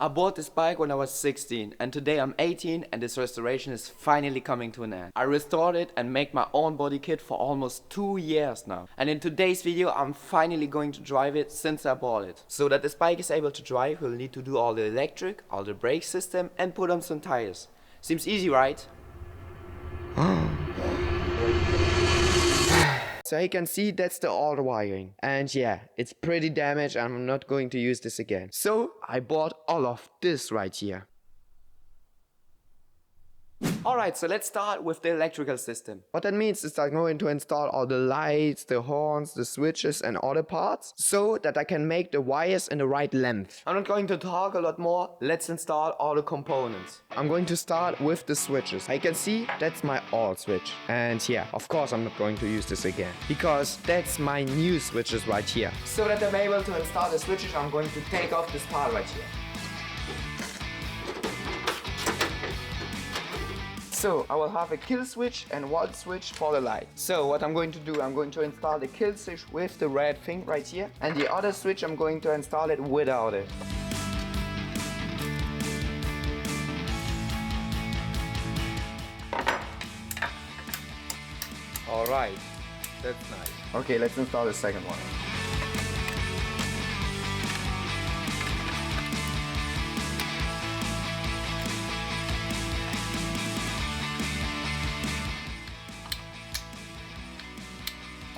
I bought this bike when I was 16 and today I'm 18 and this restoration is finally coming to an end. I restored it and made my own body kit for almost 2 years now. And in today's video I'm finally going to drive it since I bought it. So that this bike is able to drive, we'll need to do all the electric, all the brake system and put on some tires. Seems easy, right? So you can see that's the old wiring, and yeah, it's pretty damaged and I'm not going to use this again. So I bought all of this right here. Alright, so let's start with the electrical system. What that means is I'm going to install all the lights, the horns, the switches and all the parts so that I can make the wires in the right length. I'm not going to talk a lot more, let's install all the components. I'm going to start with the switches. You can see that's my old switch. And yeah, of course I'm not going to use this again because that's my new switches right here. So that I'm able to install the switches, I'm going to take off this part right here. So I will have a kill switch and one switch for the light. So what I'm going to do, I'm going to install the kill switch with the red thing right here. And the other switch, I'm going to install it without it. Alright, that's nice. Okay, let's install the second one.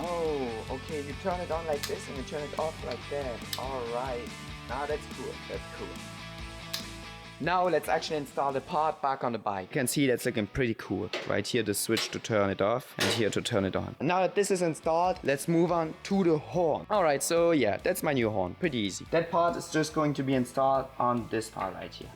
Oh, okay, you turn it on like this and you turn it off like that. Alright, now that's cool, that's cool. Now let's actually install the part back on the bike. You can see that's looking pretty cool. Right here the switch to turn it off and here to turn it on. And now that this is installed, let's move on to the horn. Alright, so yeah, that's my new horn, pretty easy. That part is just going to be installed on this part right here.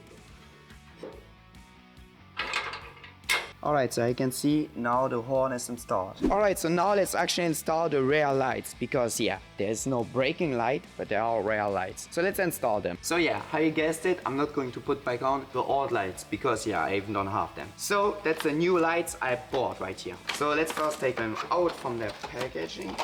Alright, so you can see now the horn is installed. Alright, so now let's actually install the rear lights because yeah, there's no braking light, but there are rear lights. So let's install them. So yeah, how you guessed it, I'm not going to put back on the old lights because yeah, I even don't have them. So that's the new lights I bought right here. So let's first take them out from their packaging.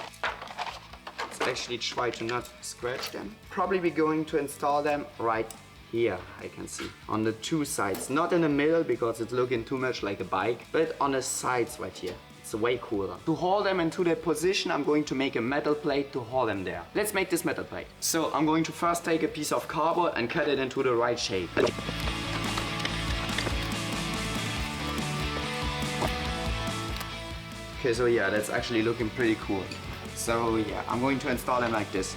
Let's actually try to not scratch them. Probably we're going to install them right here, I can see, on the two sides, not in the middle because it's looking too much like a bike, but on the sides right here. It's way cooler. To hold them into their position, I'm going to make a metal plate to hold them there. Let's make this metal plate. So I'm going to first take a piece of cardboard and cut it into the right shape. Okay, so yeah, that's actually looking pretty cool. So yeah, I'm going to install them like this.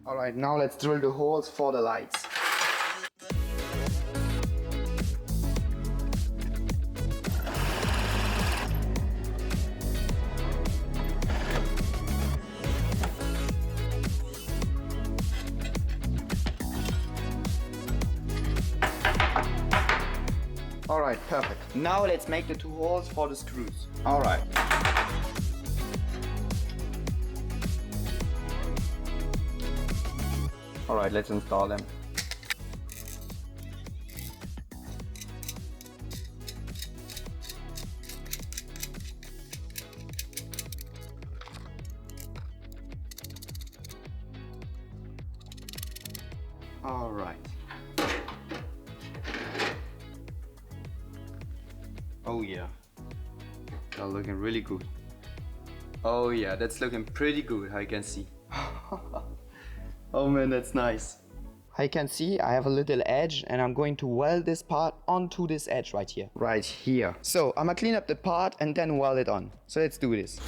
Alright, now let's drill the holes for the lights. Alright, perfect. Now let's make the two holes for the screws. Alright. Alright, let's install them. Alright. Oh yeah. They're looking really good. Oh yeah, that's looking pretty good, I can see. Oh man, that's nice. I can see I have a little edge and I'm going to weld this part onto this edge right here. Right here. So I'm gonna clean up the part and then weld it on. So let's do this.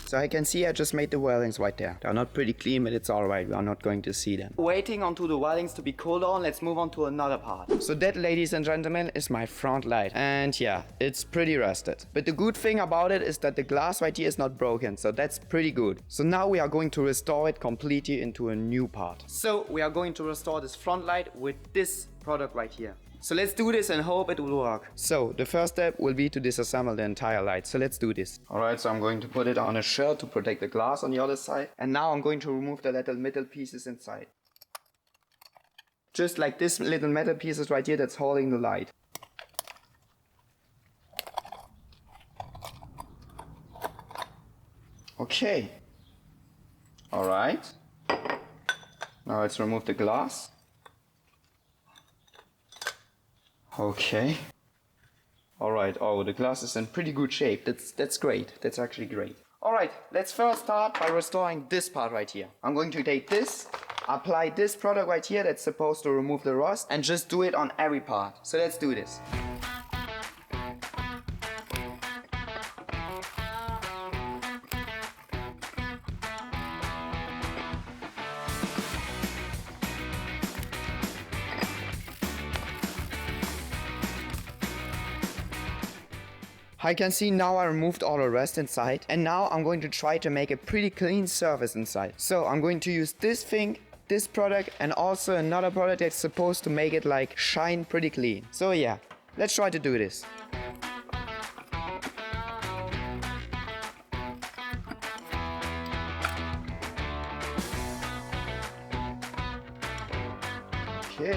So I can see I just made the weldings right there. They're not pretty clean, but it's alright, we are not going to see them. Waiting onto the weldings to be cooled on, let's move on to another part. So that, ladies and gentlemen, is my front light. And yeah, it's pretty rusted. But the good thing about it is that the glass right here is not broken, so that's pretty good. So now we are going to restore it completely into a new part. So we are going to restore this front light with this product right here. So let's do this and hope it will work. So the first step will be to disassemble the entire light. So let's do this. Alright, so I'm going to put it on a shield to protect the glass on the other side. And now I'm going to remove the little metal pieces inside. Just like this little metal pieces right here that's holding the light. Okay. Alright. Now let's remove the glass. Okay. Alright, oh, the glass is in pretty good shape. That's great. That's actually great. Alright, let's first start by restoring this part right here. I'm going to take this, apply this product right here that's supposed to remove the rust, and just do it on every part. So let's do this. I can see now I removed all the rest inside, and now I'm going to try to make a pretty clean surface inside. So I'm going to use this thing, this product, and also another product that's supposed to make it like shine pretty clean. So yeah, let's try to do this. Okay,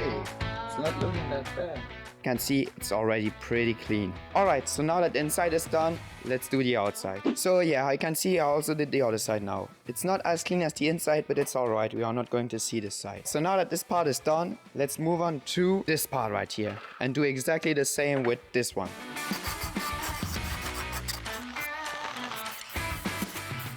it's not looking that bad. Can see it's already pretty clean. Alright, so now that the inside is done, let's do the outside. So yeah, I can see I also did the other side now. It's not as clean as the inside, but it's alright, we are not going to see this side. So now that this part is done, let's move on to this part right here and do exactly the same with this one.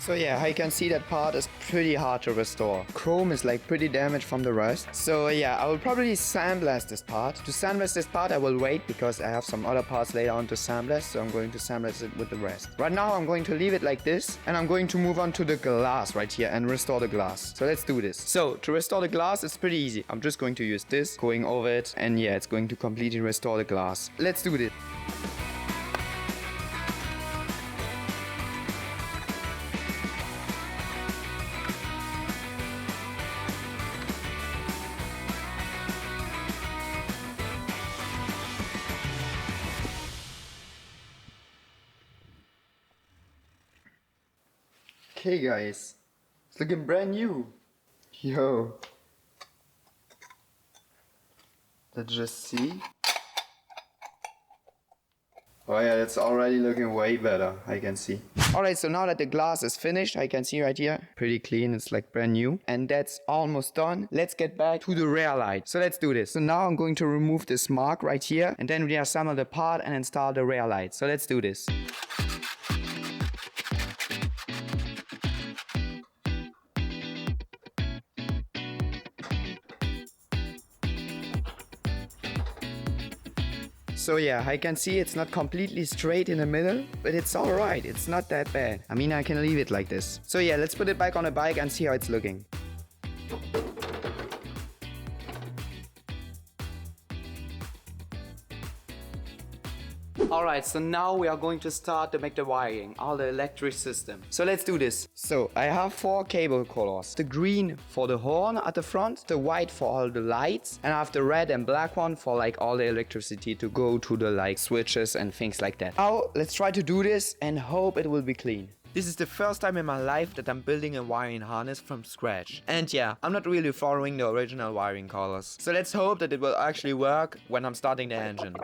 So yeah, I can see that part is pretty hard to restore. Chrome is like pretty damaged from the rust. So yeah, I will probably sandblast this part. To sandblast this part I will wait because I have some other parts later on to sandblast, so I'm going to sandblast it with the rest. Right now I'm going to leave it like this, and I'm going to move on to the glass right here and restore the glass. So let's do this. So to restore the glass it's pretty easy. I'm just going to use this, going over it, and yeah, it's going to completely restore the glass. Let's do this. Okay guys, it's looking brand new. Yo. Let's just see. Oh yeah, that's already looking way better, I can see. Alright, so now that the glass is finished, I can see right here, pretty clean, it's like brand new. And that's almost done. Let's get back to the rear light. So let's do this. So now I'm going to remove this mark right here and then reassemble the part and install the rear light. So let's do this. So yeah, I can see it's not completely straight in the middle, but it's alright, it's not that bad. I mean, I can leave it like this. So yeah, let's put it back on the bike and see how it's looking. Alright, so now we are going to start to make the wiring, all the electric system. So let's do this. So I have 4 cable colors. The green for the horn at the front, the white for all the lights, and I have the red and black one for like all the electricity to go to the like switches and things like that. Now let's try to do this and hope it will be clean. This is the first time in my life that I'm building a wiring harness from scratch. And yeah, I'm not really following the original wiring colors. So let's hope that it will actually work when I'm starting the engine.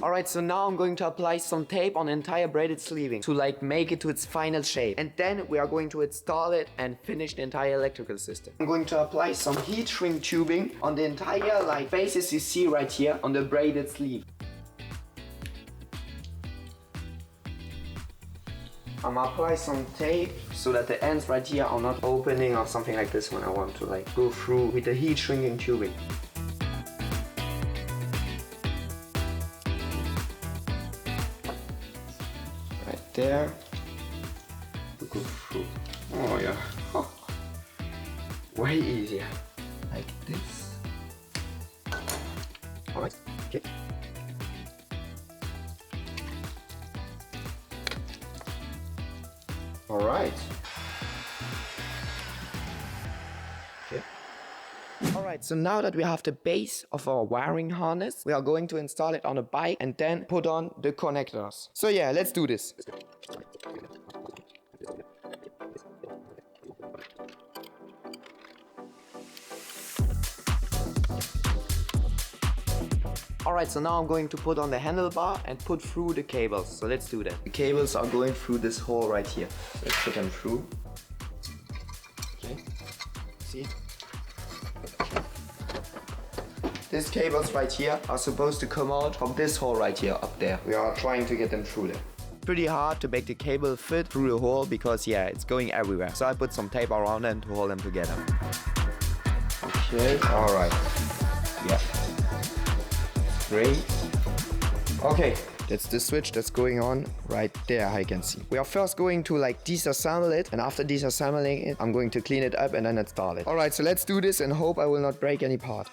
Alright, so now I'm going to apply some tape on the entire braided sleeving to like make it to its final shape. And then we are going to install it and finish the entire electrical system. I'm going to apply some heat shrink tubing on the entire like faces you see right here on the braided sleeve. I'm gonna apply some tape so that the ends right here are not opening or something like this when I want to like go through with the heat shrinking tubing. Right there. We go through. Oh yeah. Oh. Way easier. Like this. Alright, okay. Alright. Okay. Alright, so now that we have the base of our wiring harness, we are going to install it on a bike and then put on the connectors. So yeah, let's do this. Alright, so now I'm going to put on the handlebar and put through the cables. So let's do that. The cables are going through this hole right here. So let's put them through. Okay, see? These cables right here are supposed to come out from this hole right here up there. We are trying to get them through there. Pretty hard to make the cable fit through the hole because yeah, it's going everywhere. So I put some tape around them to hold them together. Okay, alright. Yeah. Great. Okay, that's the switch that's going on right there, I can see. We are first going to like disassemble it, and after disassembling it, I'm going to clean it up and then install it. Alright, so let's do this and hope I will not break any part.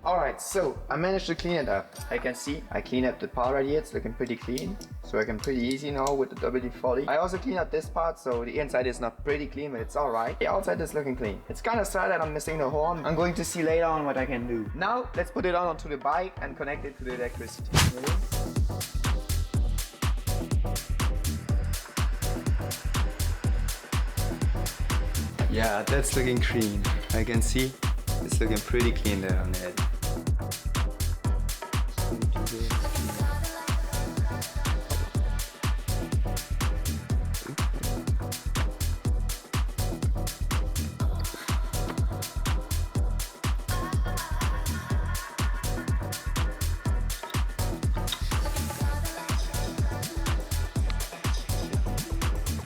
Alright, so I managed to clean it up. I can see I cleaned up the part right here, it's looking pretty clean. So I can pretty easy now with the WD-40. I also cleaned up this part, so the inside is not pretty clean, but it's alright. The outside is looking clean. It's kind of sad that I'm missing the horn. I'm going to see later on what I can do. Now, let's put it on onto the bike and connect it to the electricity. Ready? Yeah, that's looking clean. I can see it's looking pretty clean there on the head.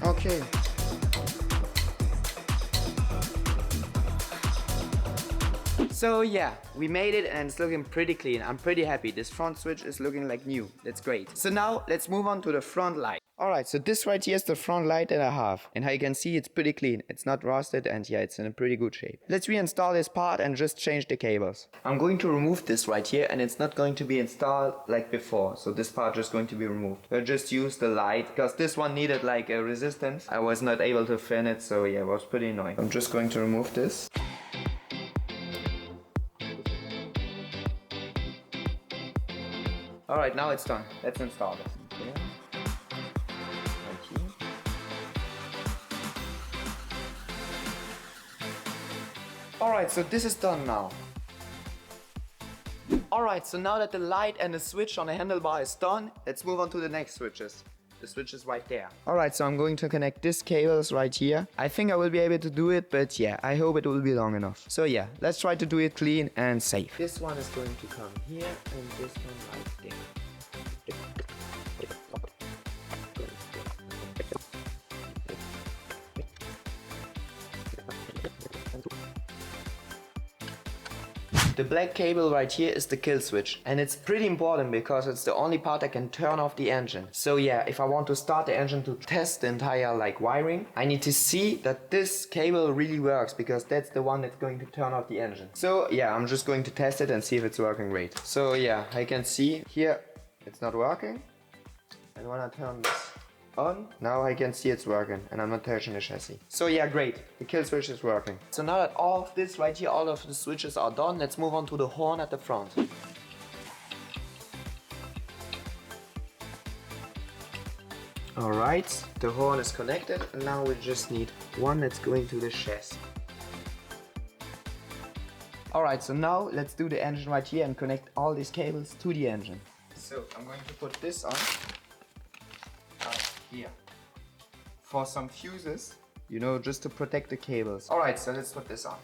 Okay. So yeah, we made it and it's looking pretty clean. I'm pretty happy. This front switch is looking like new. That's great. So now let's move on to the front light. Alright, so this right here is the front light that I have. And how you can see, it's pretty clean. It's not rusted and yeah, it's in a pretty good shape. Let's reinstall this part and just change the cables. I'm going to remove this right here and it's not going to be installed like before. So this part is just going to be removed. We'll just use the light because this one needed like a resistance. I was not able to fin it, so yeah, it was pretty annoying. I'm just going to remove this. Alright, now it's done. Let's install this. Okay. Right here. Alright, so this is done now. Alright, so now that the light and the switch on the handlebar is done, let's move on to the next switches. The switch is right there. Alright, so I'm going to connect these cables right here. I think I will be able to do it, but yeah, I hope it will be long enough. So yeah, let's try to do it clean and safe. This one is going to come here and this one right there. The black cable right here is the kill switch, and it's pretty important because it's the only part that can turn off the engine. So yeah, if I want to start the engine to test the entire like wiring, I need to see that this cable really works because that's the one that's going to turn off the engine. So yeah, I'm just going to test it and see if it's working great. So yeah, I can see here it's not working, and when I turn this on, now I can see it's working and I'm not touching the chassis. So yeah, great, the kill switch is working. So now that all of this right here, all of the switches are done, let's move on to the horn at the front. Alright, the horn is connected and now we just need one that's going to the chassis. Alright, so now let's do the engine right here and connect all these cables to the engine. So I'm going to put this on. Here for some fuses, you know, just to protect the cables. Alright, so let's put this on.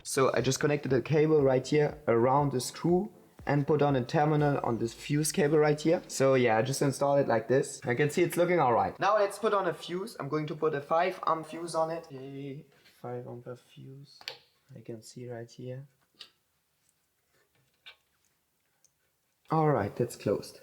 So I just connected the cable right here around the screw and put on a terminal on this fuse cable right here. So yeah, I just installed it like this. I can see it's looking alright. Now let's put on a fuse. I'm going to put a 5 amp fuse on it. 5 amp fuse. I can see right here. Alright, that's closed.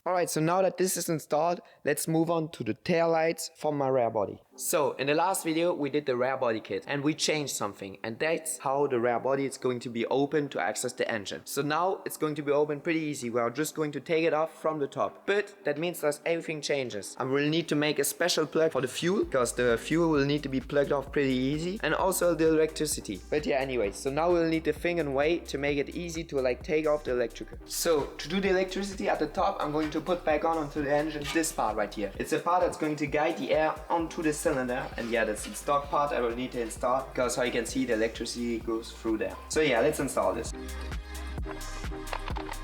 Alright, so now that this is installed, let's move on to the tail lights for my rear body. So, in the last video we did the rear body kit and we changed something, and that's how the rear body is going to be open to access the engine. So now it's going to be open pretty easy. We are just going to take it off from the top. But that means that everything changes. I will need to make a special plug for the fuel, because the fuel will need to be plugged off pretty easy, and also the electricity. But yeah, anyway, so now we'll need the thing and way to make it easy to like take off the electrical. So to do the electricity at the top, I'm going to put back onto the engine this part right here. It's a part that's going to guide the air onto the cylinder, and yeah, that's the stock part I will need to install, because how you can see the electricity goes through there. So yeah, let's install this.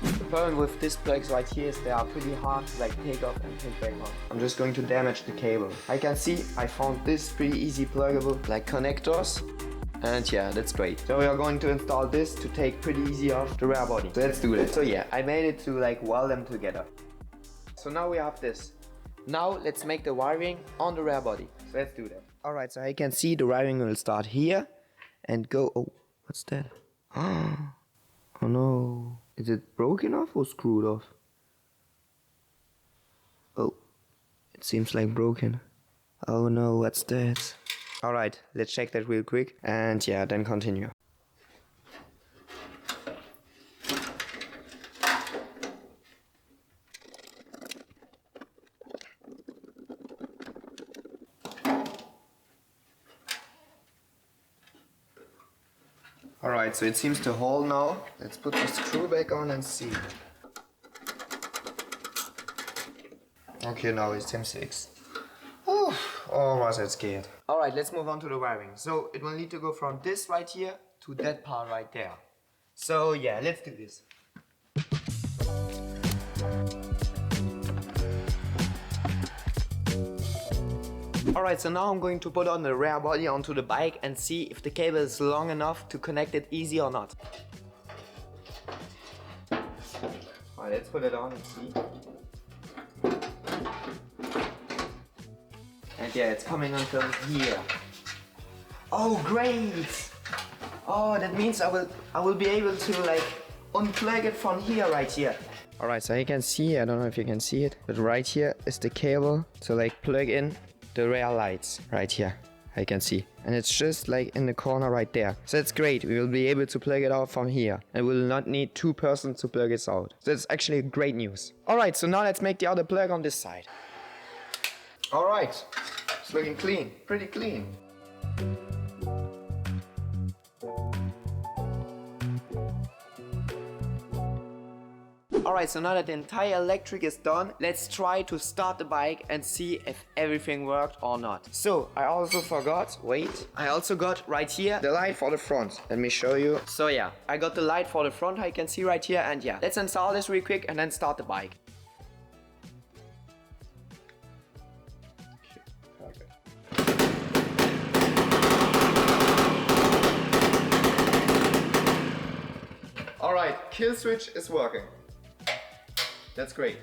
The problem with these plugs right here is they are pretty hard to like take off and take back on. I'm just going to damage the cable. I can see I found this pretty easy pluggable like connectors. And yeah, that's great. So we are going to install this to take pretty easy off the rear body. So let's do that. So yeah, I made it to like weld them together. So now we have this. Now let's make the wiring on the rear body. So let's do that. Alright, so I can see the wiring will start here and go. Oh, what's that? Oh no. Is it broken off or screwed off? Oh, it seems like broken. Oh no, what's that? Alright, let's check that real quick and yeah, then continue. Alright, so it seems to hold now. Let's put the screw back on and see. Okay, now it seems fixed. Oh, was I scared. Alright, let's move on to the wiring. So it will need to go from this right here to that part right there. So yeah, let's do this. Alright, so now I'm going to put on the rear body onto the bike and see if the cable is long enough to connect it easy or not. Alright, let's put it on and see. And yeah, it's coming until here. Oh, great! Oh, that means I will be able to like unplug it from here, right here. Alright, so you can see, I don't know if you can see it, but right here is the cable to like plug in the rear lights right here. I can see, and it's just like in the corner right there. So that's great. We will be able to plug it out from here and we will not need two persons to plug it out. So that's actually great news. Alright, so now let's make the other plug on this side. Alright, it's looking clean, pretty clean. Alright, so now that the entire electric is done, let's try to start the bike and see if everything worked or not. So, I also forgot, wait, I also got right here the light for the front. Let me show you. So yeah, I got the light for the front, I can see right here, and yeah, let's install this real quick and then start the bike. Alright, kill switch is working. That's great.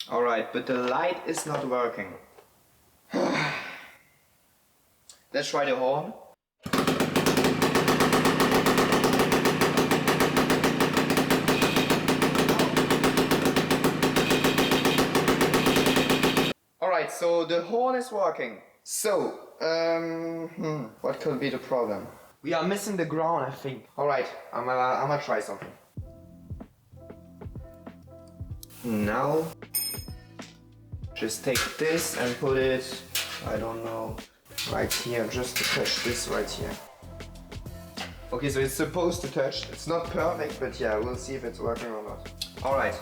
Alright, but the light is not working. Let's try the horn. Alright, so the horn is working. So, what could be the problem? We are missing the ground, I think. Alright, I'm gonna try something. Now, just take this and put it, I don't know, right here, just to touch this right here. Okay, so it's supposed to touch. It's not perfect, but yeah, we'll see if it's working or not. Alright,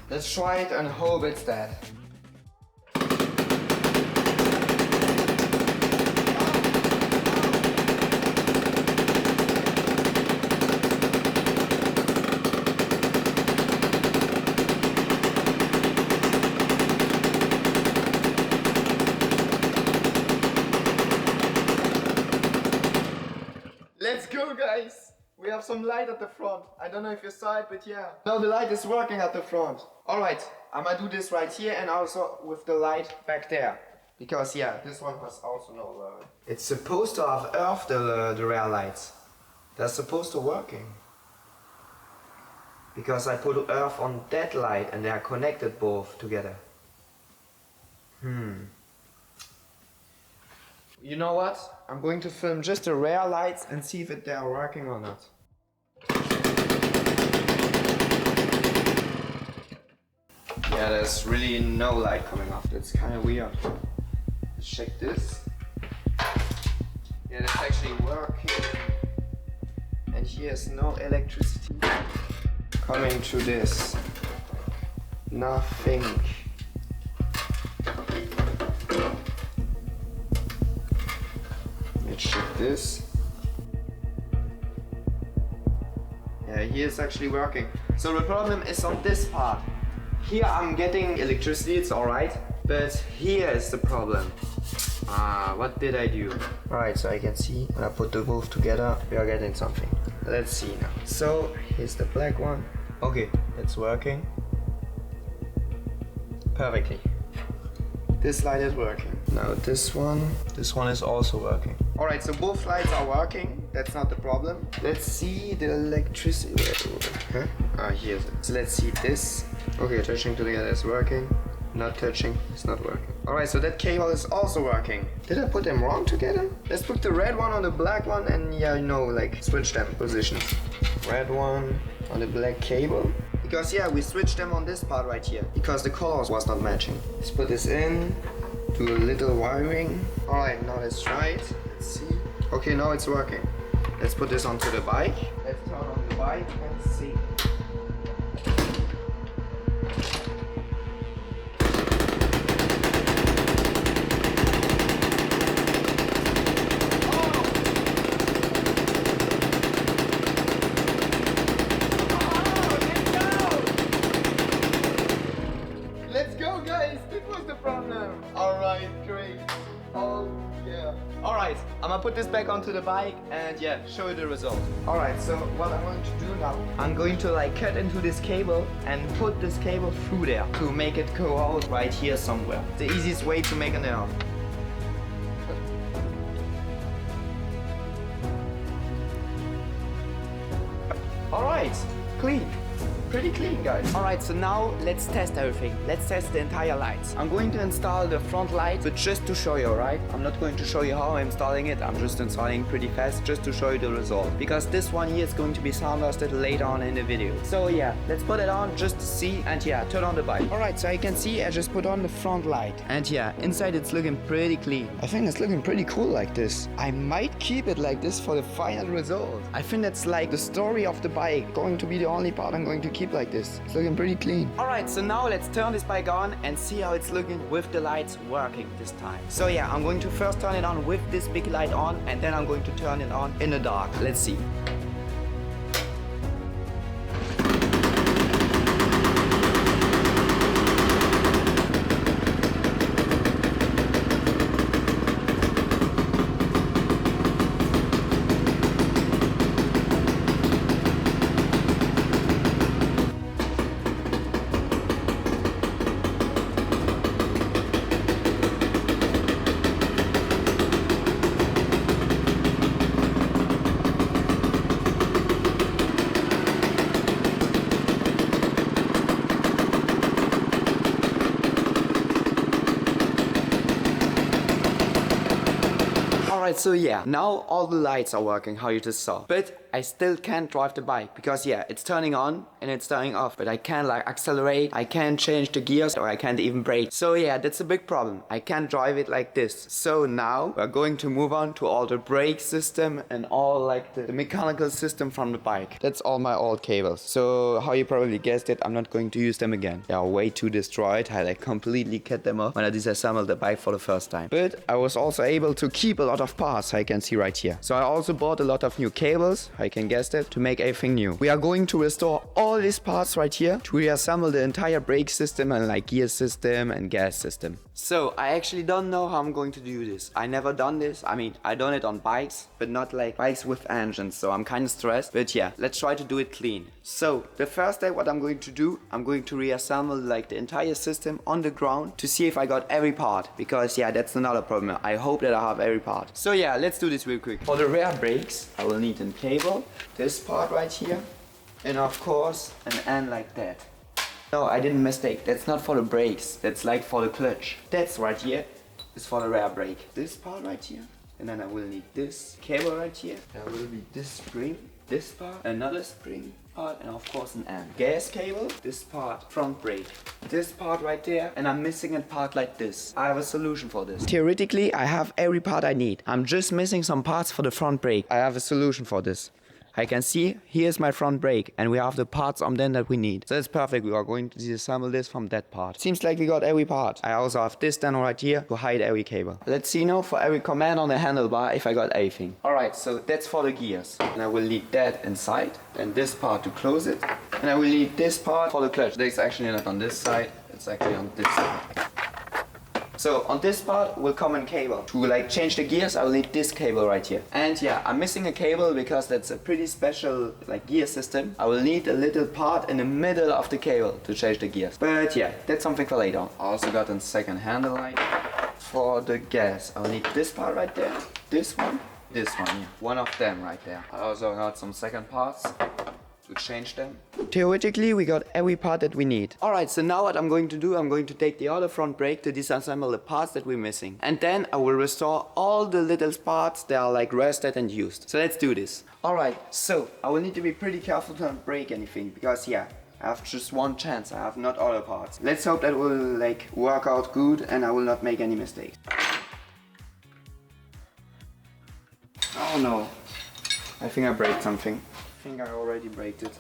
let's try it and hope it's that. go, guys. We have some light at the front. I don't know if you saw it, but yeah. Now the light is working at the front. Alright, I'm gonna do this right here and also with the light back there. Because yeah, this one has also no it's supposed to have earth, the rear lights. They're supposed to working. Because I put earth on that light and they are connected both together. You know what? I'm going to film just the rear lights and see if they are working or not. Yeah, there's really no light coming off. That's kind of weird. Let's check this. Yeah, that's actually working. And here's no electricity coming to this. Nothing. Let's check this. Yeah, here it's actually working. So the problem is on this part. Here I'm getting electricity, it's alright. But here is the problem. What did I do? Alright, so I can see when I put the both together, we are getting something. Let's see now. So here's the black one. Okay, it's working perfectly. This light is working. Now this one is also working. Alright, so both lights are working. That's not the problem. Let's see the electricity. Huh? Here's it. So let's see this. Okay, touching together is working. Not touching, it's not working. Alright, so that cable is also working. Did I put them wrong together? Let's put the red one on the black one and yeah, you know, like switch them positions. Red one on the black cable. Because yeah, we switched them on this part right here. Because the colors was not matching. Let's put this in. Do a little wiring. Alright, now let's try it. Let's see. Okay, now it's working. Let's put this onto the bike. Let's turn on the bike and see. Alright, great. Oh yeah. Alright, I'm gonna put this back onto the bike and yeah, show you the result. Alright, so what I'm going to do now, I'm going to like cut into this cable and put this cable through there to make it go out right here somewhere. The easiest way to make an error. Alright, clean. Pretty clean, guys. Alright, so now let's test everything. Let's test the entire lights. I'm going to install the front light, but just to show you, alright? I'm not going to show you how I'm installing it. I'm just installing pretty fast just to show you the result. Because this one here is going to be sound dusted later on in the video. So yeah, let's put it on just to see and yeah, turn on the bike. Alright, so you can see I just put on the front light. And yeah, inside it's looking pretty clean. I think it's looking pretty cool like this. I might keep it like this for the final result. I think that's like the story of the bike. Going to be the only part I'm going to keep like this. It's looking pretty clean. Alright, so now let's turn this bike on and see how it's looking with the lights working this time. So yeah, I'm going to first turn it on with this big light on and then I'm going to turn it on in the dark. Let's see. Alright, so yeah, now all the lights are working how you just saw. But I still can't drive the bike because yeah, it's turning on and it's turning off. But I can't like accelerate, I can't change the gears or I can't even brake. So yeah, that's a big problem. I can't drive it like this. So now we're going to move on to all the brake system and all like the mechanical system from the bike. That's all my old cables. So how you probably guessed it, I'm not going to use them again. They are way too destroyed. I like completely cut them off when I disassembled the bike for the first time. But I was also able to keep a lot of parts I can see right here. So I also bought a lot of new cables, I can guess it, to make everything new. We are going to restore all these parts right here to reassemble the entire brake system and like gear system and gas system. So I actually don't know how I'm going to do this. I never done this. I mean, I done it on bikes, but not like bikes with engines. So I'm kind of stressed, but yeah, let's try to do it clean. So the first step, what I'm going to do, I'm going to reassemble like the entire system on the ground to see if I got every part, because yeah, that's another problem. I hope that I have every part. So yeah, let's do this real quick. For the rear brakes, I will need a cable, this part right here, and of course an end like that. No, I didn't mistake. That's not for the brakes. That's like for the clutch. That's right here is for the rear brake. This part right here. And then I will need this cable right here. There will be this spring, this part, another spring part, and of course an end. Gas cable, this part, front brake. This part right there, and I'm missing a part like this. I have a solution for this. Theoretically, I have every part I need. I'm just missing some parts for the front brake. I have a solution for this. I can see here's my front brake and we have the parts on them that we need. So it's perfect. We are going to disassemble this from that part. Seems like we got every part. I also have this then right here to hide every cable. Let's see now for every command on the handlebar if I got everything. Alright, so that's for the gears. And I will leave that inside. And this part to close it. And I will leave this part for the clutch. It's actually not on this side. It's actually on this side. So on this part will come a cable. To like change the gears, I will need this cable right here. And yeah, I'm missing a cable because that's a pretty special like gear system. I will need a little part in the middle of the cable to change the gears. But yeah, that's something for later. I also got a second handle light for the gas. I will need this part right there, this one, yeah. One of them right there. I also got some second parts to change them. Theoretically, we got every part that we need. Alright, so now what I'm going to do, I'm going to take the other front brake to disassemble the parts that we're missing. And then I will restore all the little parts that are like rusted and used. So let's do this. Alright, so I will need to be pretty careful to not break anything, because yeah, I have just one chance, I have not all the parts. Let's hope that will like work out good and I will not make any mistakes. Oh no, I think I broke something. I think I already braked it.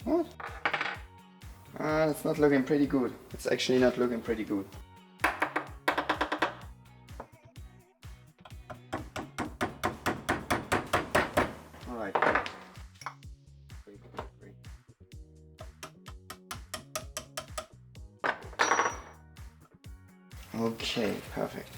What? It's not looking pretty good. It's actually not looking pretty good. Alright. Okay, perfect.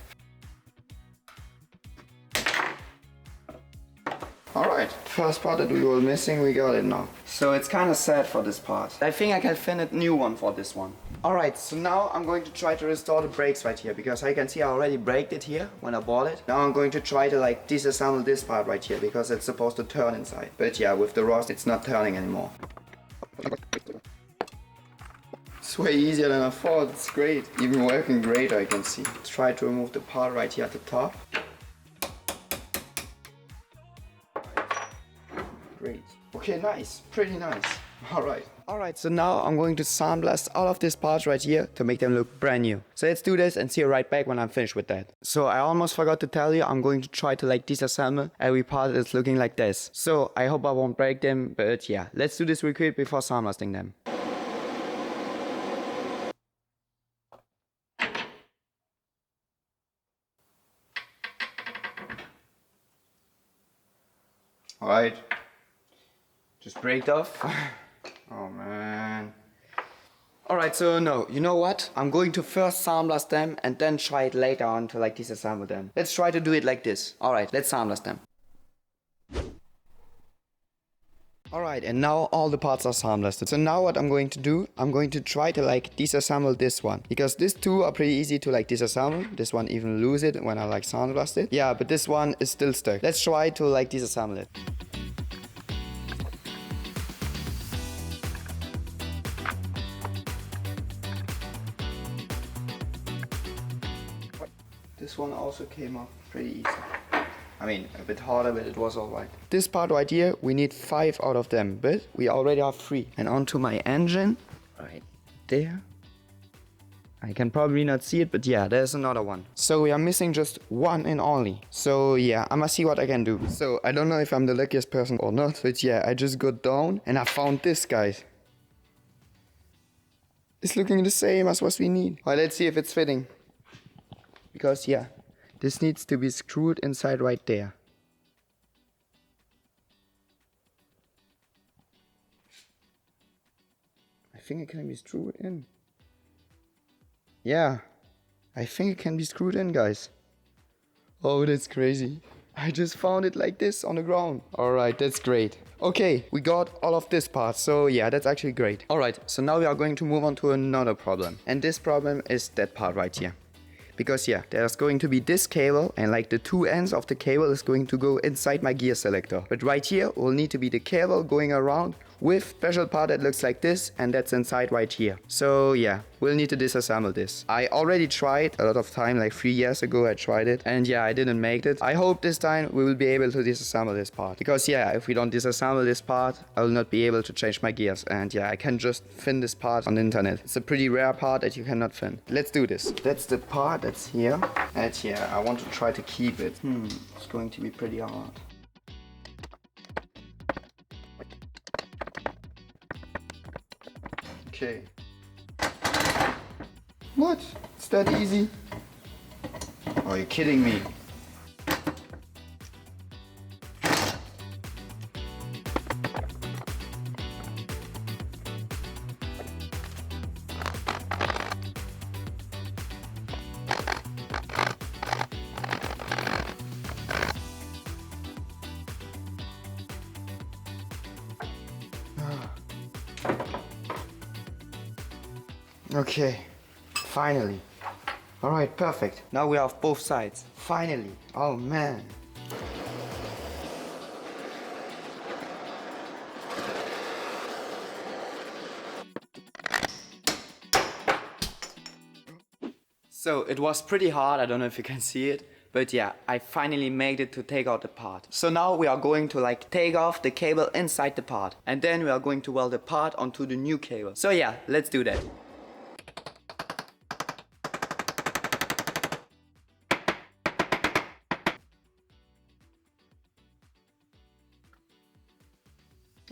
Alright, first part that we were missing, we got it now. So it's kind of sad for this part. I think I can find a new one for this one. Alright, so now I'm going to try to restore the brakes right here, because I can see I already braked it here when I bought it. Now I'm going to try to like disassemble this part right here, because it's supposed to turn inside. But yeah, with the rust it's not turning anymore. It's way easier than I thought, it's great. Even working great, I can see. Try to remove the part right here at the top. Great. Okay, nice. Pretty nice. Alright. Alright, so now I'm going to sandblast all of these parts right here to make them look brand new. So let's do this and see you right back when I'm finished with that. So I almost forgot to tell you, I'm going to try to like disassemble every part that's looking like this. So I hope I won't break them, but yeah, let's do this real quick before sandblasting them. Alright. Just break off. Oh man. Alright, so no, you know what? I'm going to first sandblast them and then try it later on to like disassemble them. Let's try to do it like this. Alright, let's sandblast them. Alright, and now all the parts are sandblasted. So now what I'm going to do, I'm going to try to like disassemble this one. Because these two are pretty easy to like disassemble. This one even lose it when I like sandblast it. Yeah, but this one is still stuck. Let's try to like disassemble it. This one also came up pretty easy. I mean, a bit harder, but it was alright. This part right here, we need 5 out of them, but we already have 3. And onto my engine, right there. I can probably not see it, but yeah, there's another one. So we are missing just one and only. So yeah, I must see what I can do. So I don't know if I'm the luckiest person or not, but yeah, I just got down and I found this, guys. It's looking the same as what we need. Alright, let's see if it's fitting. Because yeah, this needs to be screwed inside right there. I think it can be screwed in. yeah, I think it can be screwed in, guys. Oh, that's crazy. I just found it like this on the ground. Alright, that's great. Okay, we got all of this part, so yeah, that's actually great. Alright, so now we are going to move on to another problem. And this problem is that part right here. Because yeah, there's going to be this cable and like the two ends of the cable is going to go inside my gear selector. But right here will need to be the cable going around with special part that looks like this, and that's inside right here. So yeah, we'll need to disassemble this. I already tried a lot of time, like 3 years ago I tried it, and yeah, I didn't make it. I hope this time we will be able to disassemble this part. Because yeah, if we don't disassemble this part, I will not be able to change my gears. And yeah, I can just fin this part on the internet. It's a pretty rare part that you cannot fin. Let's do this. That's the part that's here. And yeah, I want to try to keep it. It's going to be pretty hard. Okay. What? It's that easy? Are you kidding me? Okay, finally. Alright, perfect. Now we have both sides. Finally. Oh man. So it was pretty hard, I don't know if you can see it. But yeah, I finally made it to take out the part. So now we are going to like take off the cable inside the part. And then we are going to weld the part onto the new cable. So yeah, let's do that.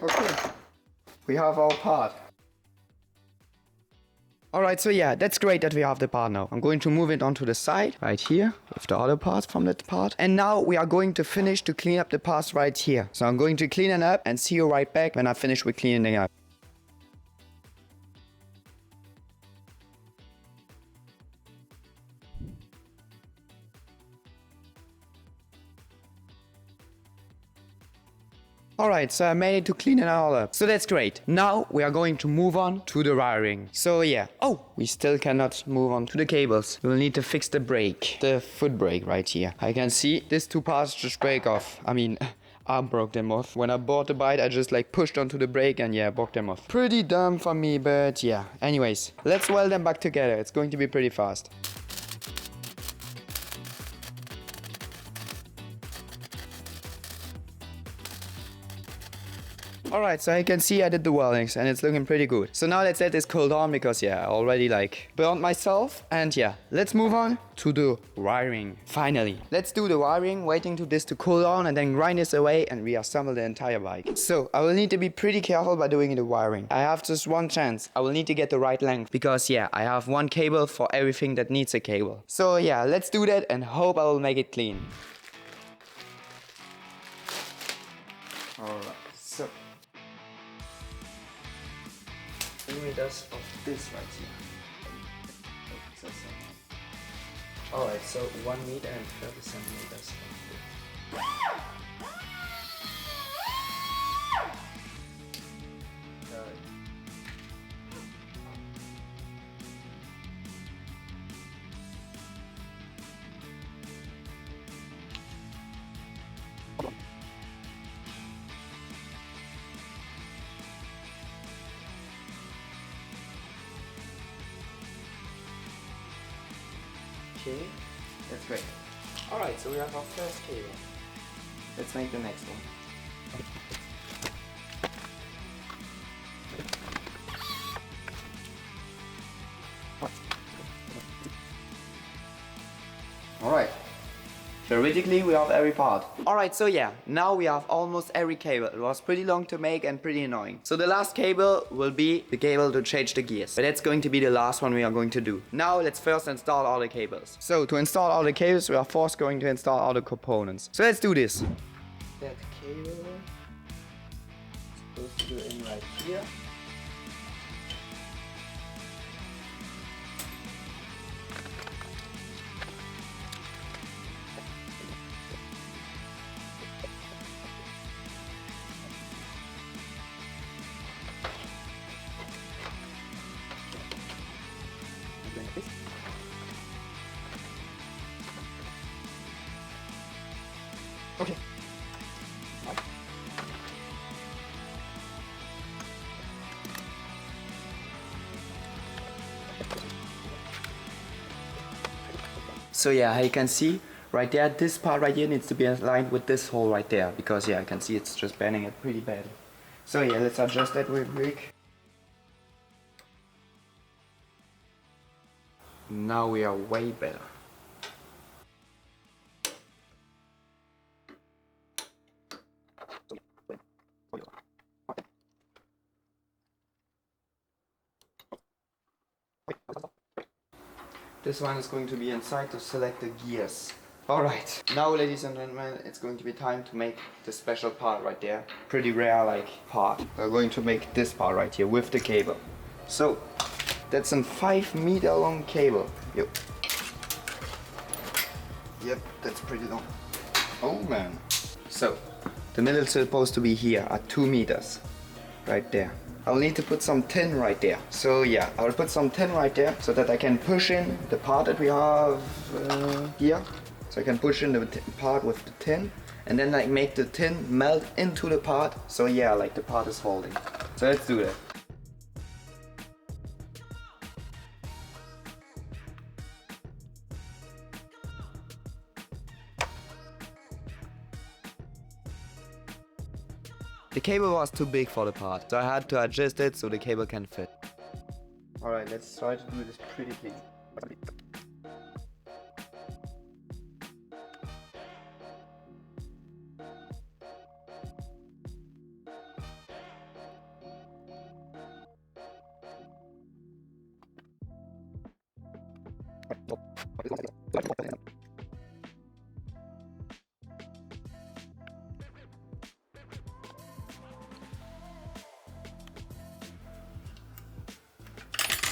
Okay, we have our part. Alright, so yeah, that's great that we have the part now. I'm going to move it onto the side, right here, with the other parts from that part. And now we are going to finish to clean up the parts right here. So I'm going to clean it up and see you right back when I finish with cleaning up. Alright, so I made it to clean it all up. So that's great. Now we are going to move on to the wiring. So yeah. Oh, we still cannot move on to the cables. We'll need to fix the brake. The foot brake right here. I can see these two parts just break off. I broke them off. When I bought the bike, I just like pushed onto the brake and yeah, broke them off. Pretty dumb for me, but yeah. Anyways, let's weld them back together. It's going to be pretty fast. Alright, so you can see I did the weldings and it's looking pretty good. So now let's let this cool down because yeah, I already like burned myself. And yeah, let's move on to the wiring. Finally, let's do the wiring, waiting to this to cool down and then grind this away and reassemble the entire bike. So I will need to be pretty careful by doing the wiring. I have just one chance. I will need to get the right length because yeah, I have one cable for everything that needs a cable. So yeah, let's do that and hope I will make it clean. Alright, so 3 meters of this right here. Alright, so 1 meter and 30 centimeters of this. Okay, that's great. Alright, so we have our first cable. Let's make the next one. Alright. Theoretically, we have every part. Alright, so yeah, now we have almost every cable. It was pretty long to make and pretty annoying. So the last cable will be the cable to change the gears. But that's going to be the last one we are going to do. Now let's first install all the cables. So to install all the cables, we are first going to install all the components. So let's do this. That cable is supposed to go in right here. So yeah, you can see right there, this part right here needs to be aligned with this hole right there, because yeah, I can see it's just bending it pretty badly. So yeah, let's adjust that real quick. Now we are way better. This one is going to be inside to select the gears. Alright, now ladies and gentlemen, it's going to be time to make the special part right there. Pretty rare like part. We're going to make this part right here with the cable. So, that's a 5-meter long cable. Yep, that's pretty long. Oh man. So, the middle is supposed to be here at 2 meters. Right there. I'll need to put some tin right there. So yeah, I'll put some tin right there so that I can push in the part that we have here. So I can push in the part with the tin and then like make the tin melt into the part. So yeah, like the part is holding. So let's do that. The cable was too big for the part, so I had to adjust it so the cable can fit. Alright, let's try to do this pretty clean.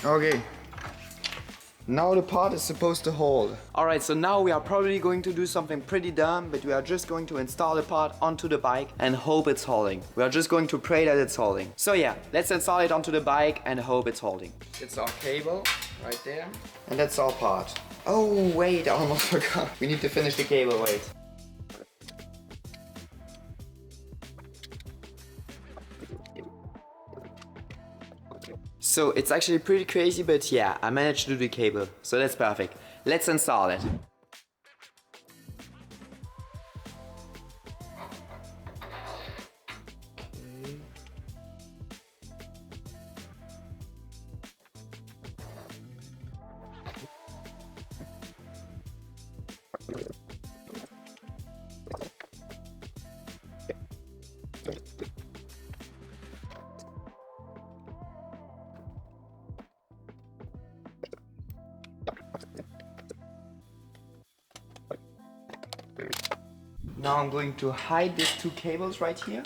Okay, now the part is supposed to hold. Alright, so now we are probably going to do something pretty dumb, but we are just going to install the part onto the bike and hope it's holding. We are just going to pray that it's holding. So yeah, let's install it onto the bike and hope it's holding. It's our cable right there. And that's our part. Oh wait, I almost forgot. We need to finish the cable, wait. So it's actually pretty crazy, but yeah, I managed to do the cable, so that's perfect. Let's install it. Now I'm going to hide these 2 cables right here.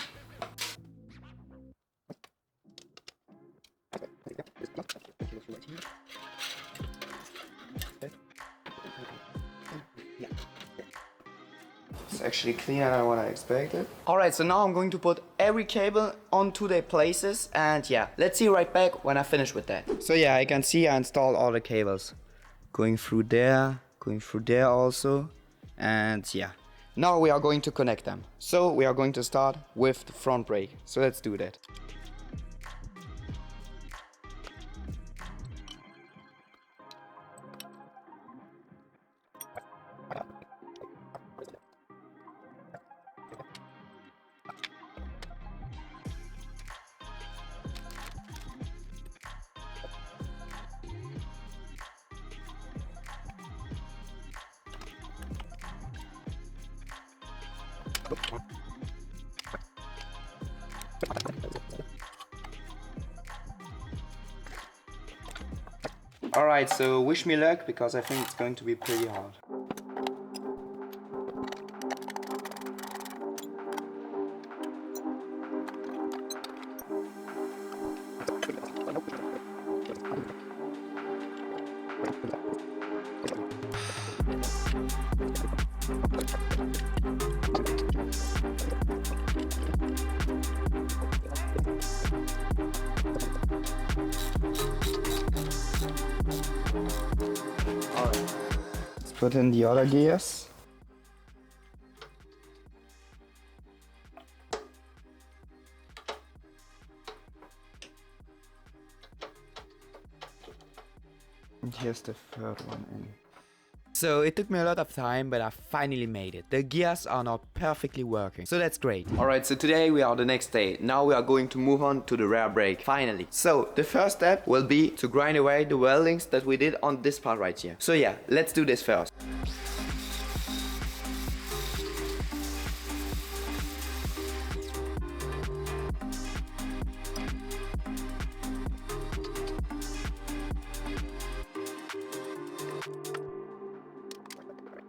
It's actually cleaner than what I expected. Alright, so now I'm going to put every cable onto their places, and yeah, let's see right back when I finish with that. So yeah, I can see I installed all the cables. Going through there also, and yeah. Now we are going to connect them. So we are going to start with the front brake. So let's do that. Alright, so wish me luck, because I think it's going to be pretty hard. Alright, let's put in the other gears. And here's the third one in. So it took me a lot of time, but I finally made it. The gears are now perfectly working, so that's great. Alright, so today we are the next day. Now we are going to move on to the rear brake, finally. So the first step will be to grind away the weldings that we did on this part right here. So yeah, let's do this first.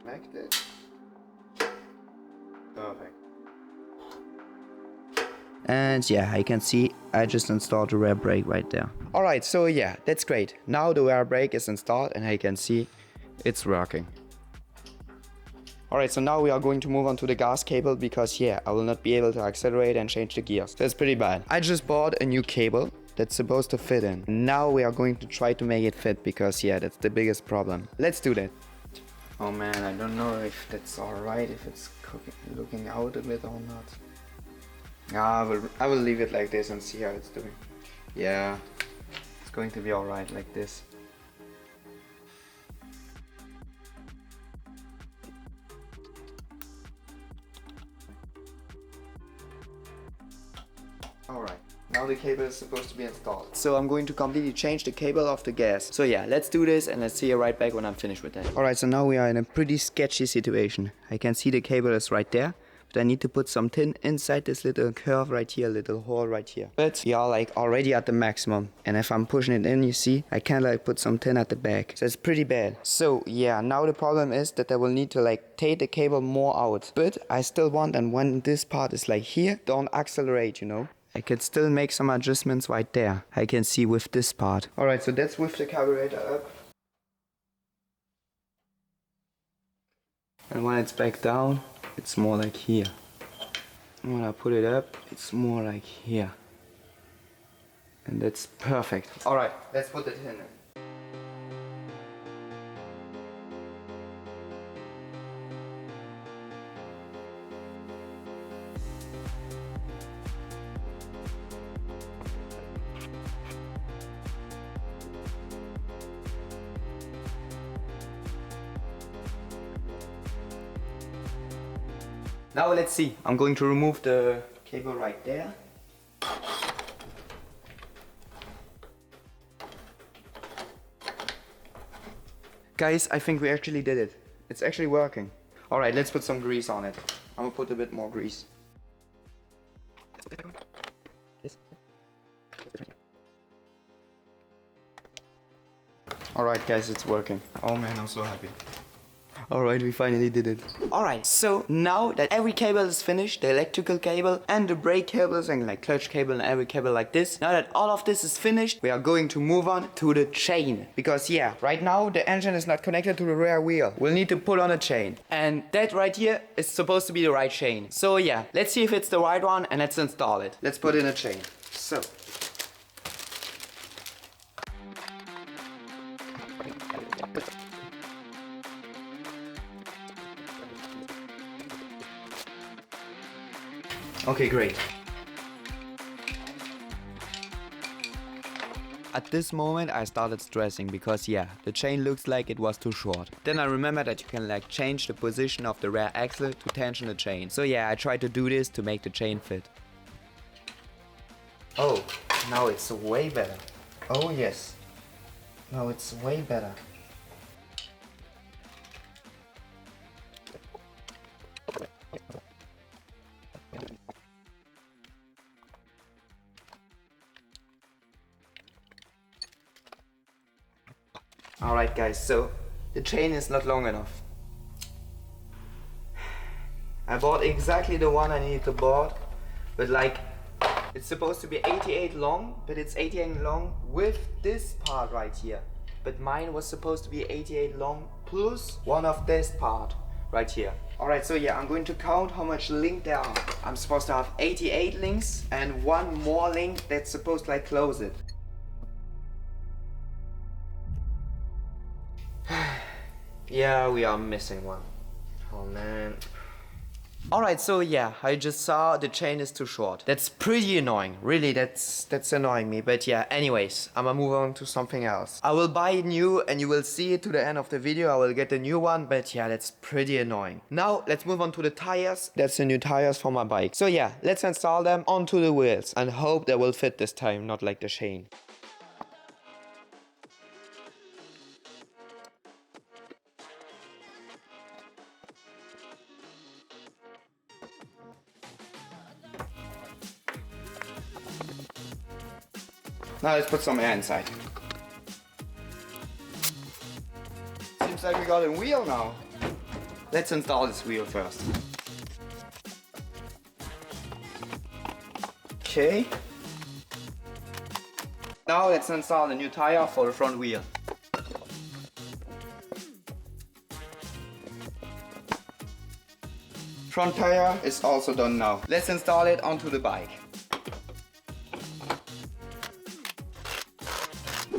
Like this. Perfect. And yeah, I can see I just installed the rear brake right there. Alright, so yeah, that's great. Now the rear brake is installed and I can see it's working. Alright, so now we are going to move on to the gas cable because yeah, I will not be able to accelerate and change the gears. That's pretty bad. I just bought a new cable that's supposed to fit in. Now we are going to try to make it fit because yeah, that's the biggest problem. Let's do that. Oh man, I don't know if that's alright, if it's looking out a bit or not. I will leave it like this and see how it's doing. Yeah, it's going to be alright like this. Alright, now the cable is supposed to be installed. So I'm going to completely change the cable of the gas. So yeah, let's do this and let's see you right back when I'm finished with that. Alright, so now we are in a pretty sketchy situation. I can see the cable is right there, but I need to put some tin inside this little curve right here, little hole right here. But we are like already at the maximum. And if I'm pushing it in, you see, I can't like put some tin at the back. So it's pretty bad. So yeah, now the problem is that I will need to like take the cable more out. But I still want, and when this part is like here, don't accelerate, you know. I can still make some adjustments right there. I can see with this part. Alright, so that's with the carburetor up. And when it's back down, it's more like here. And when I put it up, it's more like here. And that's perfect. Alright, let's put it in. Now let's see. I'm going to remove the cable right there. Guys, I think we actually did it. It's actually working. Alright, let's put some grease on it. I'm gonna put a bit more grease. Alright guys, it's working. Oh man, I'm so happy. Alright, we finally did it. Alright, so now that every cable is finished, the electrical cable and the brake cables and like clutch cable and every cable like this, now that all of this is finished, we are going to move on to the chain. Because yeah, right now the engine is not connected to the rear wheel. We'll need to put on a chain. And that right here is supposed to be the right chain. So yeah, let's see if it's the right one and let's install it. Let's put in a chain. So. Okay, great. At this moment I started stressing because yeah, the chain looks like it was too short. Then I remembered that you can like change the position of the rear axle to tension the chain. So yeah, I tried to do this to make the chain fit. Oh, now it's way better. Oh yes. Now it's way better. Alright guys, so the chain is not long enough. I bought exactly the one I needed to buy, but like it's supposed to be 88 long, but it's 88 long with this part right here. But mine was supposed to be 88 long plus one of this part right here. Alright, so yeah, I'm going to count how much link there are. I'm supposed to have 88 links and one more link that's supposed to like close it. Yeah, we are missing one. Oh man. Alright, so yeah, I just saw the chain is too short. That's pretty annoying. Really, that's annoying me. But yeah, anyways, I'm gonna move on to something else. I will buy it new and you will see it to the end of the video. I will get a new one, but yeah, that's pretty annoying. Now, let's move on to the tires. That's the new tires for my bike. So yeah, let's install them onto the wheels and hope they will fit this time, not like the chain. Now let's put some air inside. Seems like we got a wheel now. Let's install this wheel first. Okay. Now let's install the new tire for the front wheel. Front tire is also done now. Let's install it onto the bike.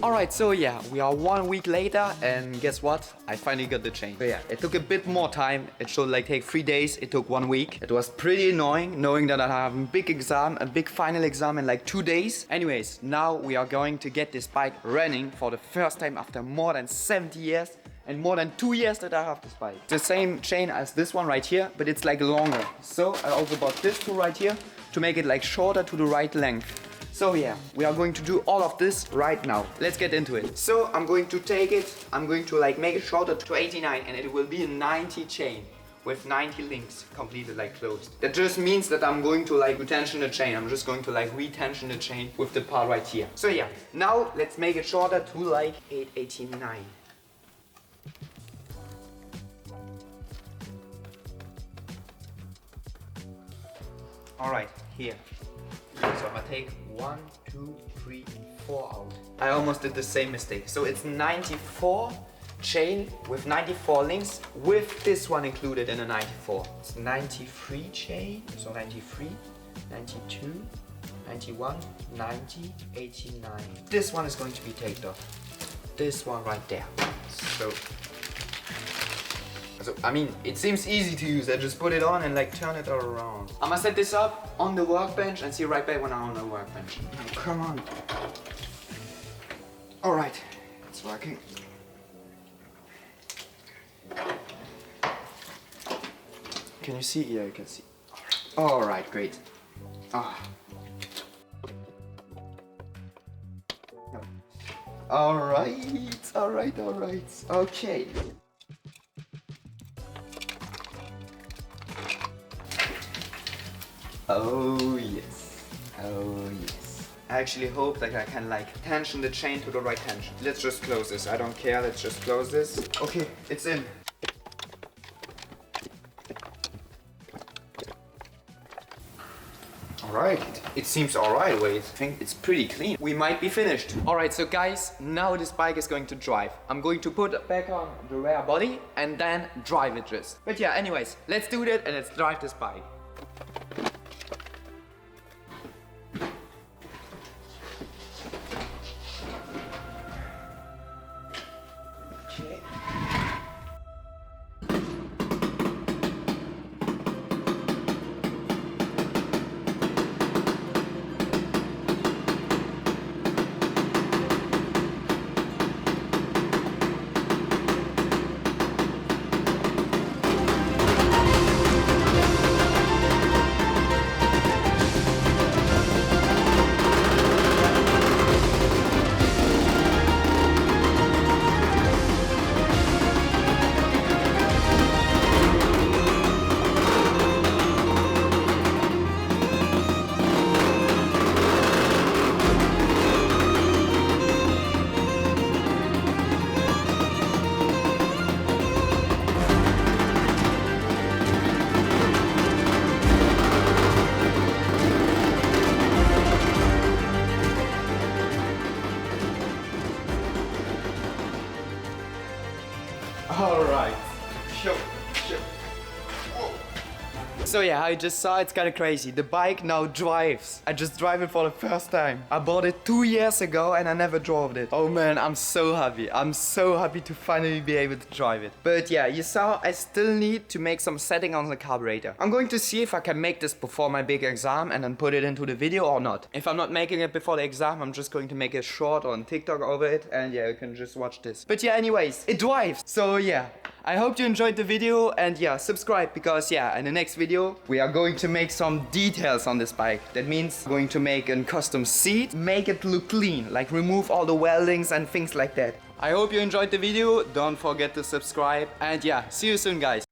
Alright, so yeah, we are 1 week later and guess what? I finally got the chain. So yeah, it took a bit more time. It should like take 3 days. It took 1 week. It was pretty annoying knowing that I have a big exam, a big final exam in like 2 days. Anyways, now we are going to get this bike running for the first time after more than 70 years and more than 2 years that I have this bike. The same chain as this one right here, but it's like longer. So I also bought this two right here to make it like shorter to the right length. So yeah, we are going to do all of this right now. Let's get into it. So I'm going to take it, I'm going to like make it shorter to 89 and it will be a 90 chain with 90 links completed like closed. That just means that I'm going to like retension the chain. I'm just going to like retension the chain with the part right here. So yeah, now let's make it shorter to like 889. Alright, here. So I'm gonna take 1, 2, 3, 4 out. I almost did the same mistake. So it's 94 chain with 94 links with this one included in a 94. It's 93 chain, so 93, 92, 91, 90, 89. This one is going to be taken off. This one right there. So I mean, it seems easy to use. I just put it on and like turn it all around. I'm gonna set this up on the workbench and see right back when I'm on the workbench. Oh, come on. All right, it's working. Can you see? Yeah, you can see. All right, great. Ah. All right. Okay. Oh yes. I actually hope that I can like tension the chain to the right tension. Let's just close this. I don't care. Let's just close this. Okay, it's in. Alright, it seems alright. Wait, I think it's pretty clean. We might be finished. Alright, so guys, now this bike is going to drive. I'm going to put it back on the rear body and then drive it just. But yeah, anyways, let's do that and let's drive this bike. Okay. All right. Sure. Whoa. So yeah, I just saw it's kind of crazy. The bike now drives. I just drive it for the first time. I bought it 2 years ago and I never drove it. Oh man, I'm so happy. I'm so happy to finally be able to drive it. But yeah, you saw I still need to make some setting on the carburetor. I'm going to see if I can make this before my big exam and then put it into the video or not. If I'm not making it before the exam, I'm just going to make a short on TikTok over it and yeah, you can just watch this. But yeah, anyways, it drives. So yeah, I hope you enjoyed the video and yeah, subscribe because yeah, in the next video we are going to make some details on this bike. That means going to make a custom seat, make it look clean, like remove all the weldings and things like that. I hope you enjoyed the video, don't forget to subscribe and yeah, see you soon guys.